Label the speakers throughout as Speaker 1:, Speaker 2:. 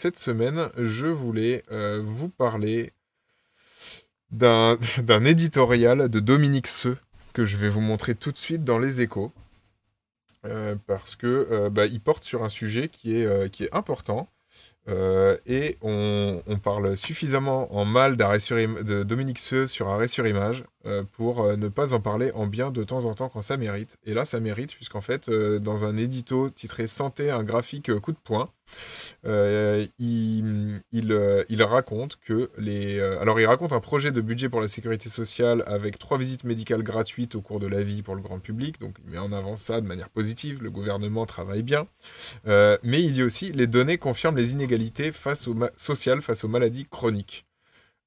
Speaker 1: cette semaine, je voulais vous parler d'un éditorial de Dominique Seux que je vais vous montrer tout de suite dans les Échos, parce que il porte sur un sujet qui est important. Et on parle suffisamment en mal de Dominique Seux sur Arrêt sur Image pour ne pas en parler en bien de temps en temps quand ça mérite. Et là, ça mérite, puisqu'en fait, dans un édito titré Santé, un graphique coup de poing, il raconte que alors, il raconte un projet de budget pour la sécurité sociale avec 3 visites médicales gratuites au cours de la vie pour le grand public. Donc, il met en avant ça de manière positive. Le gouvernement travaille bien. Mais il dit aussi les données confirment les inégalités sociales face aux maladies chroniques.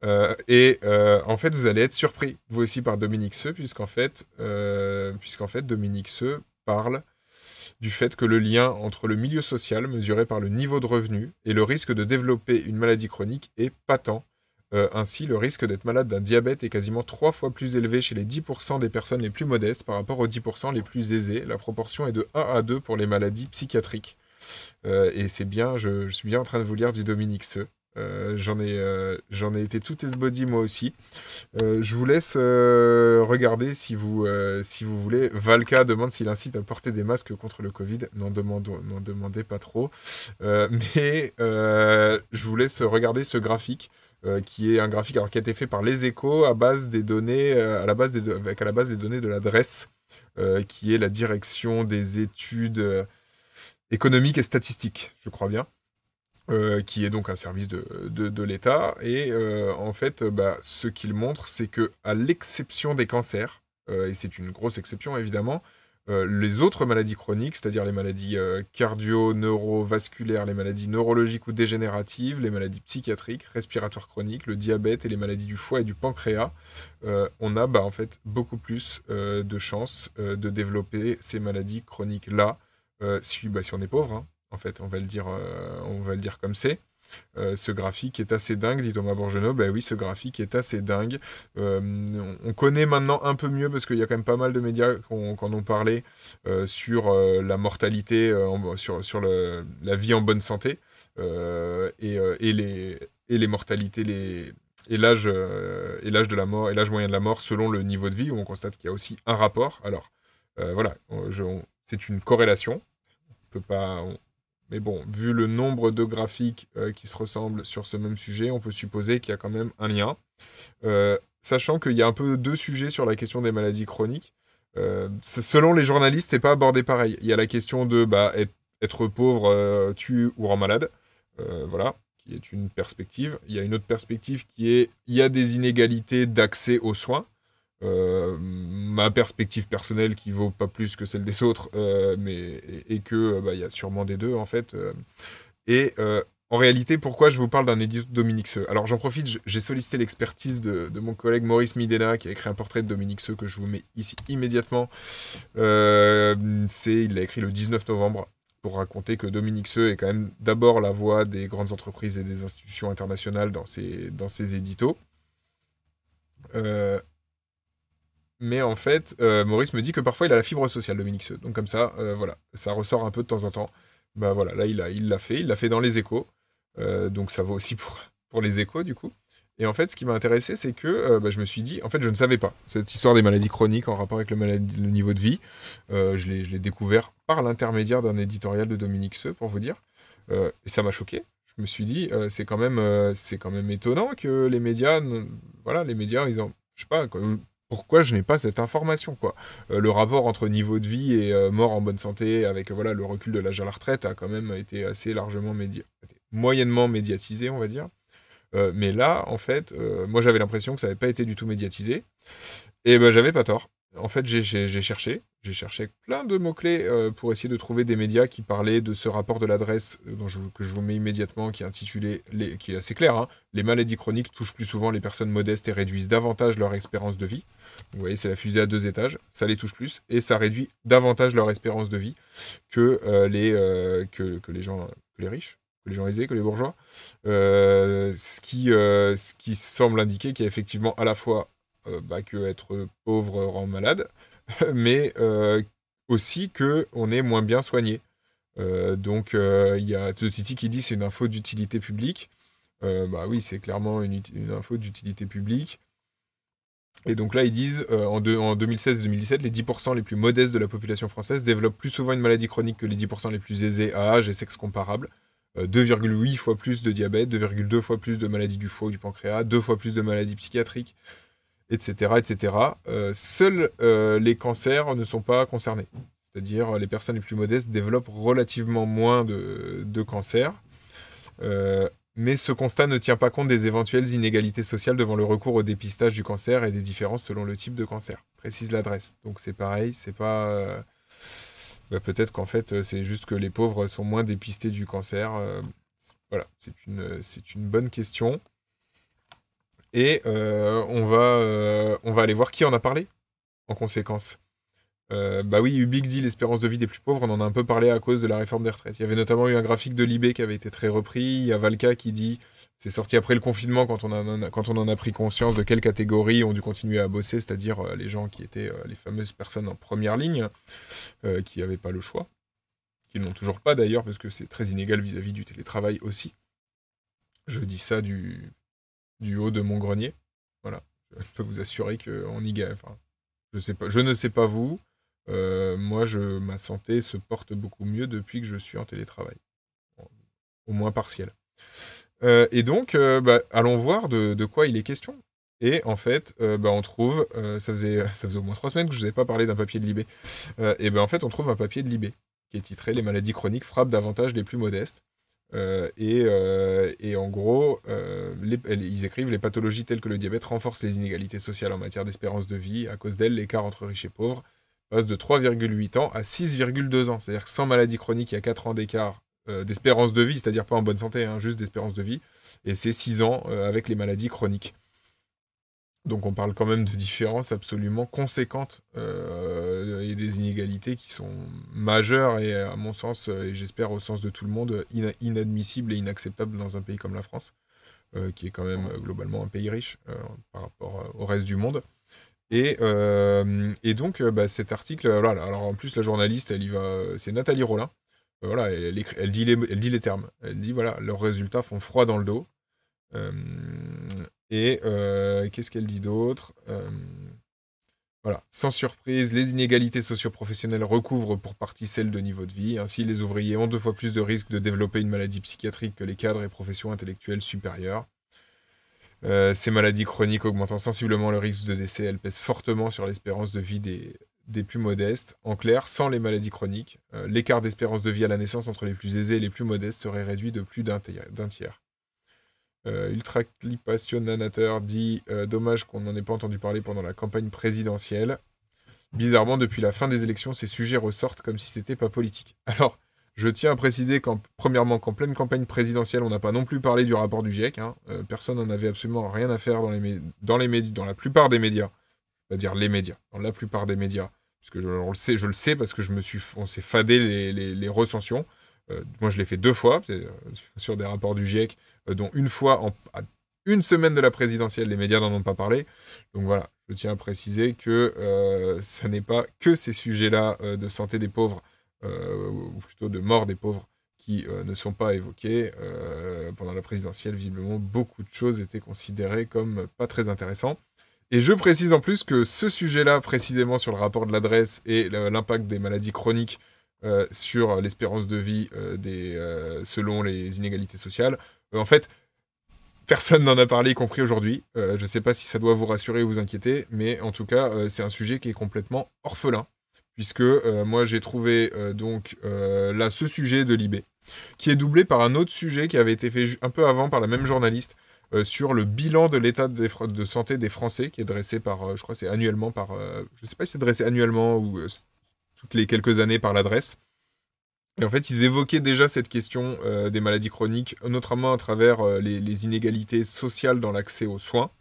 Speaker 1: En fait, vous allez être surpris, vous aussi, par Dominique Seux, puisqu'en fait, Dominique Seux parle du fait que le lien entre le milieu social, mesuré par le niveau de revenu, et le risque de développer une maladie chronique est patent. Ainsi, le risque d'être malade d'un diabète est quasiment 3 fois plus élevé chez les 10% des personnes les plus modestes par rapport aux 10% les plus aisés. La proportion est de 1 à 2 pour les maladies psychiatriques. C'est bien, je suis bien en train de vous lire du Dominique Seux. J'en ai été tout esbody moi aussi. Je vous laisse regarder si vous voulez. Valka demande s'il incite à porter des masques contre le Covid. N'en demandez pas trop. Je vous laisse regarder ce graphique. Qui est un graphique qui a été fait par Les Échos à base des données, avec à la base les données de l'adresse, qui est la direction des études économiques et statistiques, je crois bien. Qui est donc un service de l'État. Et en fait, ce qu'il montre, c'est que à l'exception des cancers, et c'est une grosse exception évidemment, les autres maladies chroniques, c'est-à-dire les maladies cardio-neurovasculaires, les maladies neurologiques ou dégénératives, les maladies psychiatriques, respiratoires chroniques, le diabète et les maladies du foie et du pancréas, on a en fait beaucoup plus de chances de développer ces maladies chroniques-là si on est pauvre, hein. En fait, on va le dire comme c'est. Ce graphique est assez dingue, dit Thomas Bourgenot. Ben oui, ce graphique est assez dingue. On connaît maintenant un peu mieux, parce qu'il y a quand même pas mal de médias qui en ont parlé, sur la mortalité, sur la vie en bonne santé, et les mortalités, et l'âge de la mort, et l'âge moyen de la mort selon le niveau de vie, où on constate qu'il y a aussi un rapport. Alors, voilà, c'est une corrélation. On peut pas... Mais bon, vu le nombre de graphiques qui se ressemblent sur ce même sujet, on peut supposer qu'il y a quand même un lien. Sachant qu'il y a un peu deux sujets sur la question des maladies chroniques. Selon les journalistes, c'est pas abordé pareil. Il y a la question de être pauvre tue ou rend malade. Voilà, qui est une perspective. Il y a une autre perspective qui est il y a des inégalités d'accès aux soins. Ma perspective personnelle qui vaut pas plus que celle des autres, et que il y a sûrement des deux en fait. En réalité, pourquoi je vous parle d'un édito de Dominique Seux? Alors j'en profite, j'ai sollicité l'expertise de mon collègue Maurice Midena qui a écrit un portrait de Dominique Seux que je vous mets ici immédiatement. Il l'a écrit le 19 novembre pour raconter que Dominique Seux est quand même d'abord la voix des grandes entreprises et des institutions internationales dans ses éditos. Mais en fait, Maurice me dit que parfois il a la fibre sociale, Dominique Seux. Donc comme ça, voilà, ça ressort un peu de temps en temps. Voilà, là il l'a fait dans les Échos. Donc ça vaut aussi pour les Échos du coup. Et en fait, ce qui m'a intéressé, c'est que je me suis dit, en fait, je ne savais pas cette histoire des maladies chroniques en rapport avec le niveau de vie. Je l'ai découvert par l'intermédiaire d'un éditorial de Dominique Seux, pour vous dire. Et ça m'a choqué. Je me suis dit, c'est quand même étonnant que les médias, ils ont, je sais pas, pourquoi je n'ai pas cette information, quoi. Le rapport entre niveau de vie et mort en bonne santé, avec le recul de l'âge à la retraite, a quand même été assez largement moyennement médiatisé, on va dire. Mais là, en fait, moi j'avais l'impression que ça n'avait pas été du tout médiatisé. Et j'avais pas tort. En fait, j'ai cherché plein de mots-clés pour essayer de trouver des médias qui parlaient de ce rapport de l'adresse que je vous mets immédiatement, qui est intitulé, qui est assez clair, hein, les maladies chroniques touchent plus souvent les personnes modestes et réduisent davantage leur espérance de vie. Vous voyez, c'est la fusée à 2 étages, ça les touche plus, et ça réduit davantage leur espérance de vie que les gens, que les riches, que les gens aisés, que les bourgeois. Ce qui semble indiquer qu'il y a effectivement à la fois que être pauvre rend malade, mais aussi qu'on est moins bien soigné. Donc, il y a Titi qui dit c'est une info d'utilité publique. Bah oui, c'est clairement une info d'utilité publique. Et donc là, ils disent, en 2016 et 2017, les 10% les plus modestes de la population française développent plus souvent une maladie chronique que les 10% les plus aisés à âge et sexe comparables. 2,8 fois plus de diabète, 2,2 fois plus de maladies du foie ou du pancréas, 2 fois plus de maladies psychiatriques, etc. etc. Seuls les cancers ne sont pas concernés. C'est-à-dire les personnes les plus modestes développent relativement moins de cancers. Mais ce constat ne tient pas compte des éventuelles inégalités sociales devant le recours au dépistage du cancer et des différences selon le type de cancer, précise l'adresse. Donc c'est pareil, c'est pas... peut-être qu'en fait, c'est juste que les pauvres sont moins dépistés du cancer. Voilà, c'est une bonne question. Et on va aller voir qui en a parlé, en conséquence. Bah oui, Ubik dit l'espérance de vie des plus pauvres, on en a un peu parlé à cause de la réforme des retraites. Il y avait notamment eu un graphique de Libé qui avait été très repris. Il y a Valka qui dit, c'est sorti après le confinement quand on en a pris conscience de quelle catégorie ont dû continuer à bosser, c'est-à-dire les gens qui étaient les fameuses personnes en première ligne, qui n'avaient pas le choix, qui n'ont toujours pas d'ailleurs, parce que c'est très inégal vis-à-vis du télétravail aussi. Je dis ça du haut de mon grenier. Voilà, je peux vous assurer qu'on y gagne. Enfin, je ne sais pas vous. Moi, ma santé se porte beaucoup mieux depuis que je suis en télétravail. Au moins partiel. Et donc, allons voir de quoi il est question. Et en fait, on trouve, ça faisait au moins 3 semaines que je vous avais pas parlé d'un papier de Libé. Et en fait, on trouve un papier de Libé qui est titré « Les maladies chroniques frappent davantage les plus modestes ». Et en gros, ils écrivent « Les pathologies telles que le diabète renforcent les inégalités sociales en matière d'espérance de vie. À cause d'elles, l'écart entre riches et pauvres passe de 3,8 ans à 6,2 ans. C'est-à-dire que sans maladie chronique, il y a 4 ans d'écart d'espérance de vie, c'est-à-dire pas en bonne santé, hein, juste d'espérance de vie. Et c'est 6 ans avec les maladies chroniques. Donc on parle quand même de différences absolument conséquentes et des inégalités qui sont majeures et à mon sens, et j'espère au sens de tout le monde, inadmissibles et inacceptables dans un pays comme la France, qui est quand même globalement un pays riche par rapport au reste du monde. Et donc cet article, voilà, alors en plus la journaliste, elle y va, c'est Nathalie Rollin, voilà, elle dit les termes, elle dit voilà, leurs résultats font froid dans le dos. Et qu'est-ce qu'elle dit d'autre Voilà, sans surprise, les inégalités socio-professionnelles recouvrent pour partie celles de niveau de vie. Ainsi, les ouvriers ont 2 fois plus de risques de développer une maladie psychiatrique que les cadres et professions intellectuelles supérieures. Ces maladies chroniques augmentant sensiblement le risque de décès, elles pèsent fortement sur l'espérance de vie des plus modestes. En clair, sans les maladies chroniques, l'écart d'espérance de vie à la naissance entre les plus aisés et les plus modestes serait réduit de plus d'un tiers. Ultra Clipationnanateur dit dommage qu'on n'en ait pas entendu parler pendant la campagne présidentielle. Bizarrement, depuis la fin des élections, ces sujets ressortent comme si c'était pas politique. Alors, je tiens à préciser premièrement, qu'en pleine campagne présidentielle, on n'a pas non plus parlé du rapport du GIEC. Hein. Personne n'en avait absolument rien à faire dans la plupart des médias. Je vais pas dire les médias, dans la plupart des médias. Parce que je le sais parce que on s'est fadé les recensions. Moi, je l'ai fait 2 fois, sur des rapports du GIEC, dont une fois à une semaine de la présidentielle, les médias n'en ont pas parlé. Donc voilà, je tiens à préciser que ça n'est pas que ces sujets-là de santé des pauvres, ou plutôt de mort des pauvres, qui ne sont pas évoqués. Pendant la présidentielle, visiblement, beaucoup de choses étaient considérées comme pas très intéressantes. Et je précise en plus que ce sujet-là, précisément sur le rapport de l'adresse et l'impact des maladies chroniques sur l'espérance de vie selon les inégalités sociales, en fait, personne n'en a parlé, y compris aujourd'hui. Je ne sais pas si ça doit vous rassurer ou vous inquiéter, mais en tout cas, c'est un sujet qui est complètement orphelin, puisque moi j'ai trouvé là ce sujet de Libé, qui est doublé par un autre sujet qui avait été fait un peu avant par la même journaliste, sur le bilan de l'état de santé des Français, qui est dressé par, je crois c'est annuellement par, je ne sais pas si c'est dressé annuellement ou toutes les quelques années par l'adresse. Et en fait, ils évoquaient déjà cette question des maladies chroniques, notamment à travers les inégalités sociales dans l'accès aux soins.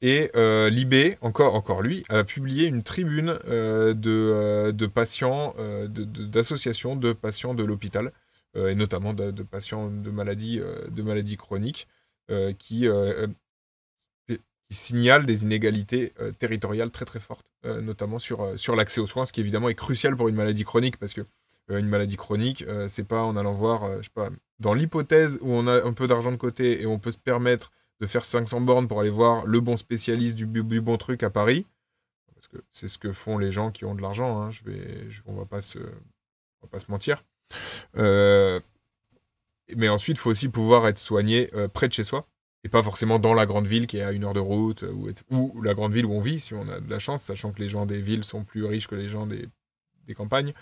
Speaker 1: Libé, encore lui, a publié une tribune de patients, d'associations de patients de l'hôpital, et notamment de patients de maladies chroniques, qui signalent des inégalités territoriales très très fortes, notamment sur l'accès aux soins, ce qui évidemment est crucial pour une maladie chronique, parce que une maladie chronique, c'est pas en allant voir, je sais pas, dans l'hypothèse où on a un peu d'argent de côté et on peut se permettre de faire 500 bornes pour aller voir le bon spécialiste du bon truc à Paris, parce que c'est ce que font les gens qui ont de l'argent, hein, on va pas se mentir. Mais ensuite, il faut aussi pouvoir être soigné près de chez soi, et pas forcément dans la grande ville qui est à 1 heure de route, ou la grande ville où on vit, si on a de la chance, sachant que les gens des villes sont plus riches que les gens des campagnes.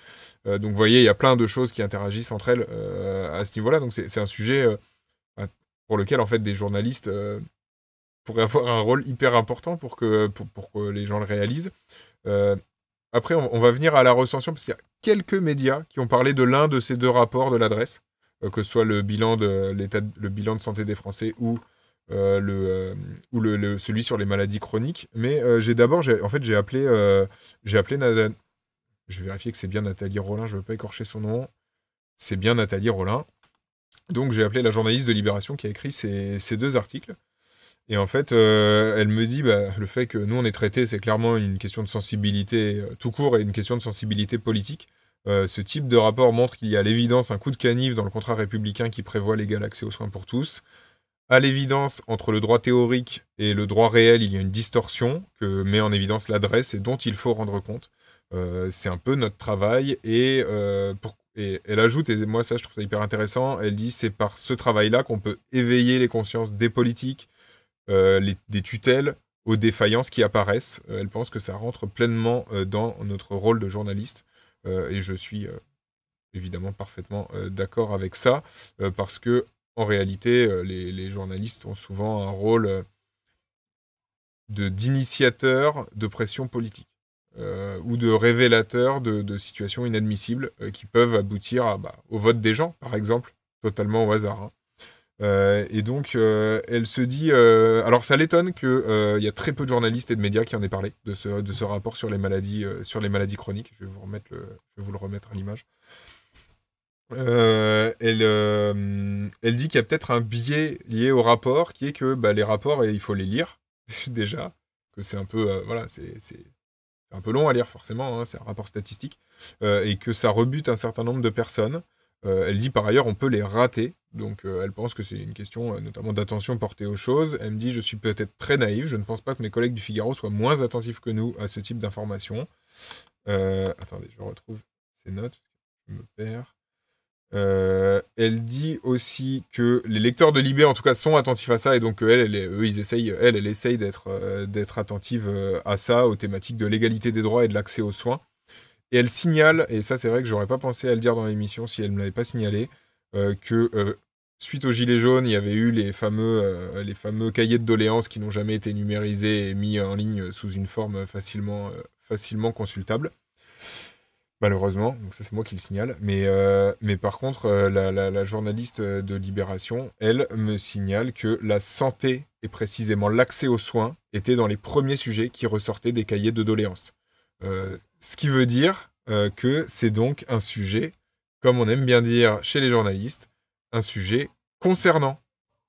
Speaker 1: Donc vous voyez, il y a plein de choses qui interagissent entre elles à ce niveau-là. Donc c'est un sujet pour lequel en fait des journalistes pourraient avoir un rôle hyper important pour que les gens le réalisent. Après, on va venir à la recension, parce qu'il y a quelques médias qui ont parlé de l'un de ces 2 rapports de l'adresse, que ce soit le bilan de santé des Français ou celui sur les maladies chroniques. Mais j'ai appelé je vais vérifier que c'est bien Nathalie Rollin, je ne veux pas écorcher son nom. C'est bien Nathalie Rollin. Donc j'ai appelé la journaliste de Libération qui a écrit ces 2 articles. Et en fait, elle me dit, le fait que nous on est traités, c'est clairement une question de sensibilité tout court et une question de sensibilité politique. Ce type de rapport montre qu'il y a à l'évidence un coup de canif dans le contrat républicain qui prévoit l'égal accès aux soins pour tous. À l'évidence, entre le droit théorique et le droit réel, il y a une distorsion que met en évidence l'adresse et dont il faut rendre compte. C'est un peu notre travail, et elle ajoute, et moi ça je trouve ça hyper intéressant, elle dit c'est par ce travail-là qu'on peut éveiller les consciences des politiques, des tutelles, aux défaillances qui apparaissent. Elle pense que ça rentre pleinement dans notre rôle de journaliste, et je suis évidemment parfaitement d'accord avec ça, parce que en réalité, les journalistes ont souvent un rôle d'initiateur de pression politique. Ou de révélateurs de situations inadmissibles qui peuvent aboutir au vote des gens, par exemple, totalement au hasard. Hein. Et donc, elle se dit... alors, ça l'étonne qu'il y a très peu de journalistes et de médias qui en aient parlé, de ce rapport sur les maladies chroniques. Je vais vous le remettre à l'image. Elle dit qu'il y a peut-être un biais lié au rapport, qui est que les rapports, il faut les lire, déjà, que c'est un peu... c'est un peu long à lire forcément, hein, c'est un rapport statistique, et que ça rebute un certain nombre de personnes. Elle dit par ailleurs on peut les rater, donc elle pense que c'est une question notamment d'attention portée aux choses. Elle me dit je suis peut-être très naïf, je ne pense pas que mes collègues du Figaro soient moins attentifs que nous à ce type d'informations. Attendez, je retrouve ces notes, je me perds. Elle dit aussi que les lecteurs de Libé, en tout cas, sont attentifs à ça, et donc elle essaye d'être attentive à ça, aux thématiques de l'égalité des droits et de l'accès aux soins. Et elle signale, et ça c'est vrai que j'aurais pas pensé à le dire dans l'émission si elle ne me l'avait pas signalé, que suite aux Gilets jaunes, il y avait eu les fameux cahiers de doléances qui n'ont jamais été numérisés et mis en ligne sous une forme facilement consultable. Malheureusement, donc ça c'est moi qui le signale, mais par contre, la journaliste de Libération, elle, me signale que la santé, et précisément l'accès aux soins, était dans les premiers sujets qui ressortaient des cahiers de doléances. Ce qui veut dire que c'est donc un sujet, comme on aime bien dire chez les journalistes, un sujet concernant.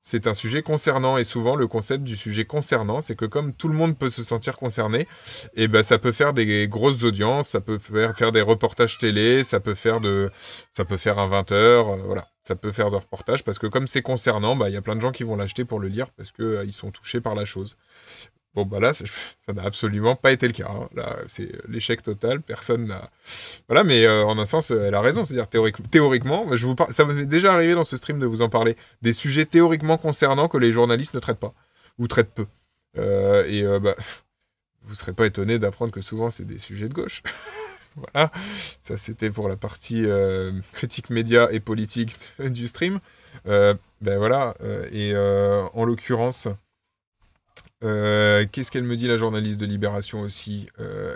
Speaker 1: C'est un sujet concernant, et souvent le concept du sujet concernant, c'est que comme tout le monde peut se sentir concerné, et ça peut faire des grosses audiences, ça peut faire des reportages télé, ça peut faire un 20h, voilà. Ça peut faire de reportages, parce que comme c'est concernant, y a plein de gens qui vont l'acheter pour le lire, parce qu'ils sont touchés par la chose. Bon, là, ça n'a absolument pas été le cas. Hein. Là, c'est l'échec total. Personne n'a... Voilà, mais en un sens, elle a raison. C'est-à-dire, théoriquement, ça m'est déjà arrivé dans ce stream de vous en parler, des sujets théoriquement concernants que les journalistes ne traitent pas, ou traitent peu. Vous serez pas étonné d'apprendre que souvent, c'est des sujets de gauche. Voilà, ça c'était pour la partie critique média et politique du stream. Voilà, en l'occurrence... qu'est-ce qu'elle me dit, la journaliste de Libération aussi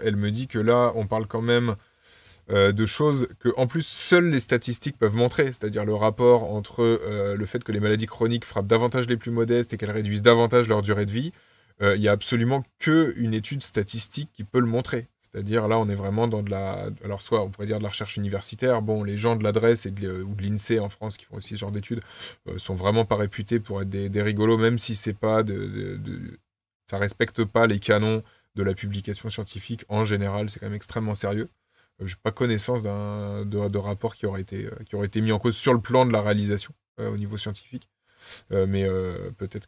Speaker 1: elle me dit que là, on parle quand même de choses que, en plus, seules les statistiques peuvent montrer, c'est-à-dire le rapport entre le fait que les maladies chroniques frappent davantage les plus modestes et qu'elles réduisent davantage leur durée de vie. Il n'y a absolument qu'une étude statistique qui peut le montrer. C'est-à-dire, là, on est vraiment dans alors, soit on pourrait dire de la recherche universitaire. Bon, les gens de l'adresse ou de l'INSEE en France qui font aussi ce genre d'études sont vraiment pas réputés pour être des rigolos, même si c'est pas ça respecte pas les canons de la publication scientifique. En général, c'est quand même extrêmement sérieux. J'ai pas connaissance de rapport qui aurait été mis en cause sur le plan de la réalisation au niveau scientifique. Mais peut-être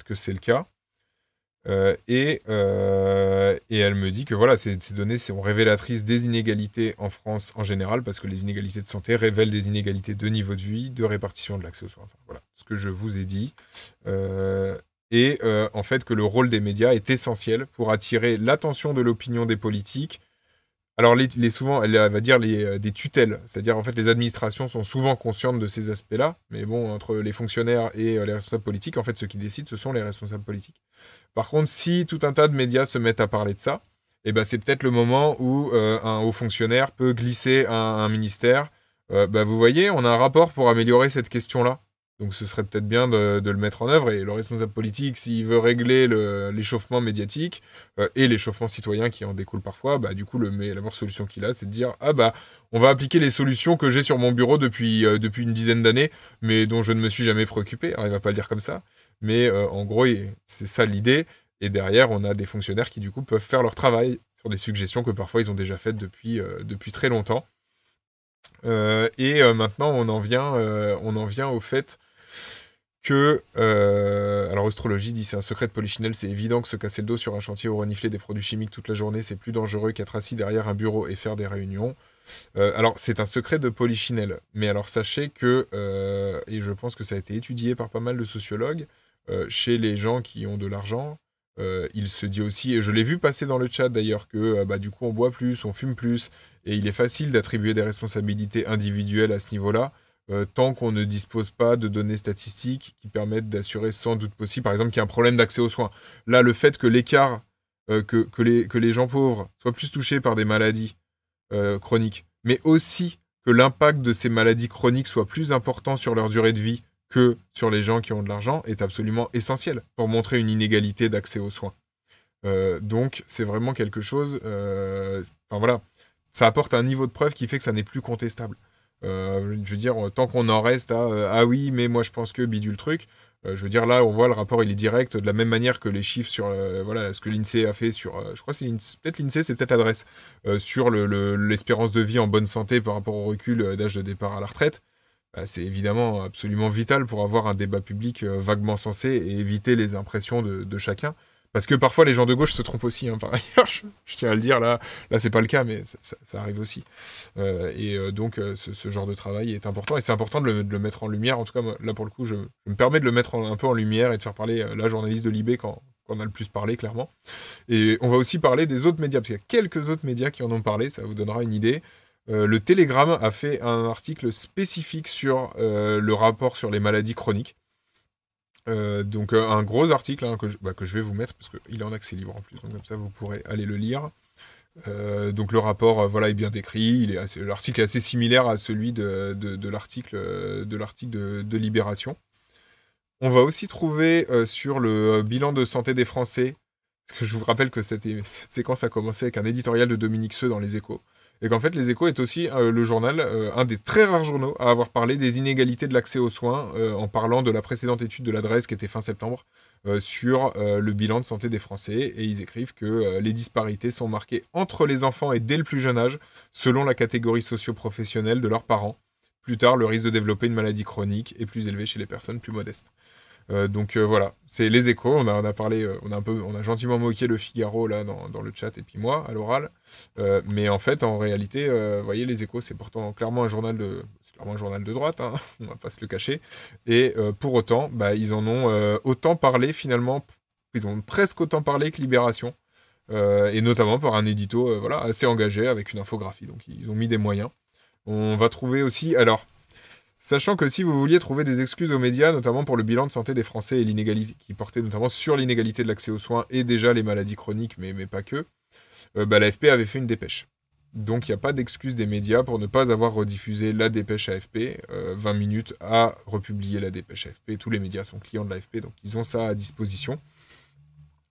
Speaker 1: que c'est le cas. Et elle me dit que voilà, ces données sont révélatrices des inégalités en France en général, parce que les inégalités de santé révèlent des inégalités de niveau de vie, de répartition de l'accès aux soins. Enfin, voilà, ce que je vous ai dit. En fait, que le rôle des médias est essentiel pour attirer l'attention de l'opinion des politiques. Alors, souvent, elle va dire des tutelles, c'est-à-dire en fait les administrations sont souvent conscientes de ces aspects-là, mais bon, entre les fonctionnaires et les responsables politiques, en fait, ceux qui décident, ce sont les responsables politiques. Par contre, si tout un tas de médias se mettent à parler de ça, eh ben, c'est peut-être le moment où un haut fonctionnaire peut glisser à un ministère. Vous voyez, on a un rapport pour améliorer cette question-là. Donc ce serait peut-être bien de le mettre en œuvre. Et le responsable politique, s'il veut régler l'échauffement médiatique et l'échauffement citoyen qui en découle parfois, du coup, la meilleure solution qu'il a, c'est de dire « Ah on va appliquer les solutions que j'ai sur mon bureau depuis une dizaine d'années, mais dont je ne me suis jamais préoccupé. » Alors il va pas le dire comme ça, mais en gros, c'est ça l'idée. Et derrière, on a des fonctionnaires qui, du coup, peuvent faire leur travail sur des suggestions que parfois ils ont déjà faites depuis très longtemps. Maintenant, on en vient au fait que... alors, Astrologie dit, c'est un secret de Polichinelle, c'est évident que se casser le dos sur un chantier ou renifler des produits chimiques toute la journée, c'est plus dangereux qu'être assis derrière un bureau et faire des réunions. Alors, c'est un secret de Polichinelle, mais alors sachez que, et je pense que ça a été étudié par pas mal de sociologues, chez les gens qui ont de l'argent, il se dit aussi, et je l'ai vu passer dans le chat d'ailleurs, que du coup on boit plus, on fume plus, et il est facile d'attribuer des responsabilités individuelles à ce niveau-là, tant qu'on ne dispose pas de données statistiques qui permettent d'assurer sans doute possible, par exemple, qu'il y a un problème d'accès aux soins. Là, le fait que l'écart, que les gens pauvres soient plus touchés par des maladies chroniques, mais aussi que l'impact de ces maladies chroniques soit plus important sur leur durée de vie que sur les gens qui ont de l'argent, est absolument essentiel pour montrer une inégalité d'accès aux soins. Donc, c'est vraiment quelque chose... voilà, ça apporte un niveau de preuve qui fait que ça n'est plus contestable. Je veux dire, tant qu'on en reste à ah oui, mais moi je pense que bidule truc. Je veux dire, là, on voit le rapport, il est direct, de la même manière que les chiffres sur voilà, ce que l'INSEE a fait sur. Je crois que c'est peut-être l'INSEE, c'est peut-être l'adresse, sur l'espérance de vie en bonne santé par rapport au recul d'âge de départ à la retraite. C'est évidemment absolument vital pour avoir un débat public vaguement sensé et éviter les impressions de chacun. Parce que parfois, les gens de gauche se trompent aussi, par ailleurs, je tiens à le dire, là c'est pas le cas, mais ça arrive aussi. Donc, ce genre de travail est important, et c'est important de le mettre en lumière. En tout cas, moi, là, pour le coup, je me permets de le mettre un peu en lumière et de faire parler la journaliste de Libé quand on a le plus parlé, clairement. Et on va aussi parler des autres médias, parce qu'il y a quelques autres médias qui en ont parlé, ça vous donnera une idée. Le Télégramme a fait un article spécifique sur le rapport sur les maladies chroniques. Donc un gros article que je vais vous mettre, parce qu'il est en accès libre en plus, donc comme ça vous pourrez aller le lire. Donc le rapport est bien décrit, l'article est assez similaire à celui de l'article de Libération. On va aussi trouver sur le bilan de santé des Français, parce que je vous rappelle que cette séquence a commencé avec un éditorial de Dominique Seux dans Les Échos, et qu'en fait Les Échos est aussi le journal, un des très rares journaux à avoir parlé des inégalités de l'accès aux soins, en parlant de la précédente étude de l'adresse qui était fin septembre, sur le bilan de santé des Français, et ils écrivent que les disparités sont marquées entre les enfants et dès le plus jeune âge, selon la catégorie socio-professionnelle de leurs parents. Plus tard, le risque de développer une maladie chronique est plus élevé chez les personnes plus modestes. Donc voilà, c'est Les Échos, on a parlé, on a gentiment moqué Le Figaro là dans le chat, et puis moi à l'oral, mais en fait en réalité, vous voyez, Les Échos c'est pourtant clairement un journal de droite, hein, on va pas se le cacher, et pour autant, ils en ont autant parlé finalement, ils ont presque autant parlé que Libération, et notamment par un édito assez engagé avec une infographie, donc ils ont mis des moyens. On va trouver aussi, alors... Sachant que si vous vouliez trouver des excuses aux médias, notamment pour le bilan de santé des Français et l'inégalité, qui portait notamment sur l'inégalité de l'accès aux soins et déjà les maladies chroniques, mais pas que, l'AFP avait fait une dépêche. Donc il n'y a pas d'excuse des médias pour ne pas avoir rediffusé la dépêche AFP. 20 minutes à republier la dépêche AFP. Tous les médias sont clients de l'AFP, donc ils ont ça à disposition.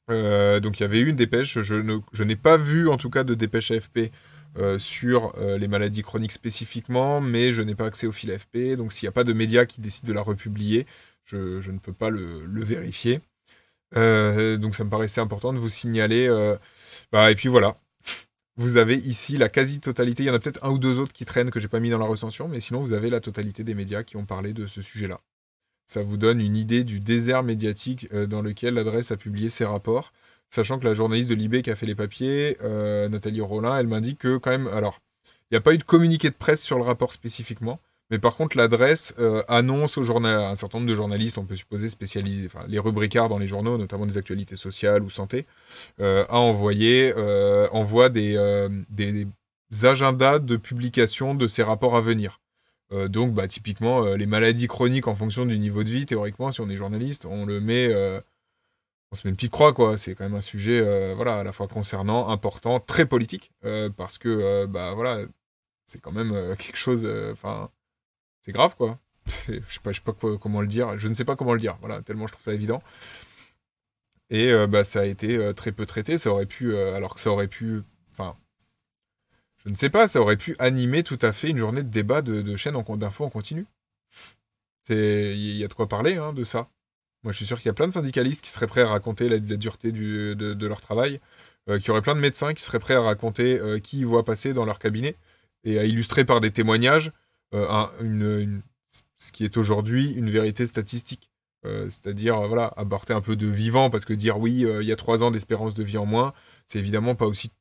Speaker 1: Donc il y avait eu une dépêche. Je n'ai pas vu en tout cas de dépêche AFP sur les maladies chroniques spécifiquement, mais je n'ai pas accès au fil AFP, donc s'il n'y a pas de médias qui décident de la republier, je ne peux pas le vérifier. Donc ça me paraissait important de vous signaler. Et puis voilà. vous avez ici la quasi-totalité. Il y en a peut-être un ou deux autres qui traînent que j'ai pas mis dans la recension, mais sinon vous avez la totalité des médias qui ont parlé de ce sujet-là. Ça vous donne une idée du désert médiatique dans lequel l'adresse a publié ses rapports, sachant que la journaliste de Libé qui a fait les papiers, Nathalie Rollin, elle m'indique que quand même, alors, il n'y a pas eu de communiqué de presse sur le rapport spécifiquement, mais par contre, l'adresse annonce au journal, un certain nombre de journalistes, on peut supposer spécialisés, enfin, les rubricards dans les journaux, notamment des actualités sociales ou santé, envoie des agendas de publication de ces rapports à venir. Donc, bah, typiquement, les maladies chroniques en fonction du niveau de vie, théoriquement, si on est journaliste, on le met, on se met une petite croix, quoi. C'est quand même un sujet, voilà, à la fois concernant, important, très politique, parce que, bah, voilà, c'est quand même quelque chose, enfin, c'est grave, quoi. Je sais pas comment le dire. Je ne sais pas comment le dire. Voilà, tellement je trouve ça évident. Et bah, ça a été très peu traité. Ça aurait pu, alors que ça aurait pu, enfin, je ne sais pas, ça aurait pu animer tout à fait une journée de débat de chaînes d'infos en continu. Il y a de quoi parler hein, de ça. Moi, je suis sûr qu'il y a plein de syndicalistes qui seraient prêts à raconter la dureté de leur travail, qu'il y aurait plein de médecins qui seraient prêts à raconter qui ils voient passer dans leur cabinet, et à illustrer par des témoignages ce qui est aujourd'hui une vérité statistique. C'est-à-dire, voilà, apporter un peu de vivant, parce que dire oui, il y a 3 ans d'espérance de vie en moins, c'est évidemment pas aussi...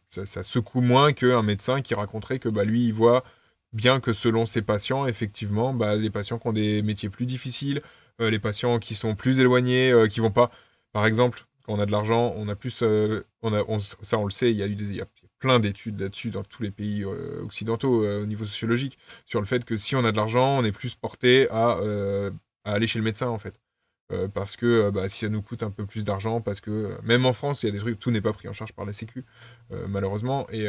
Speaker 1: ça secoue moins qu'un médecin qui raconterait que bah, lui, il voit bien que selon ses patients, effectivement, bah, les patients qui ont des métiers plus difficiles, les patients qui sont plus éloignés, qui vont pas... Par exemple, quand on a de l'argent, on a plus... ça, on le sait, il y a plein d'études là-dessus dans tous les pays occidentaux au niveau sociologique, sur le fait que si on a de l'argent, on est plus porté à aller chez le médecin, en fait. Parce que bah, si ça nous coûte un peu plus d'argent, parce que même en France, il y a des trucs, tout n'est pas pris en charge par la Sécu, malheureusement, et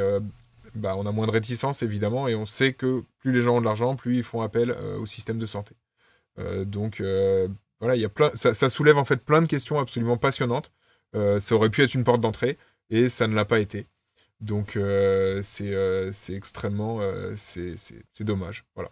Speaker 1: bah, on a moins de réticence, évidemment, et on sait que plus les gens ont de l'argent, plus ils font appel au système de santé. Donc, voilà, il y a ça soulève en fait plein de questions absolument passionnantes. Ça aurait pu être une porte d'entrée, et ça ne l'a pas été. Donc, c'est extrêmement... c'est dommage, voilà.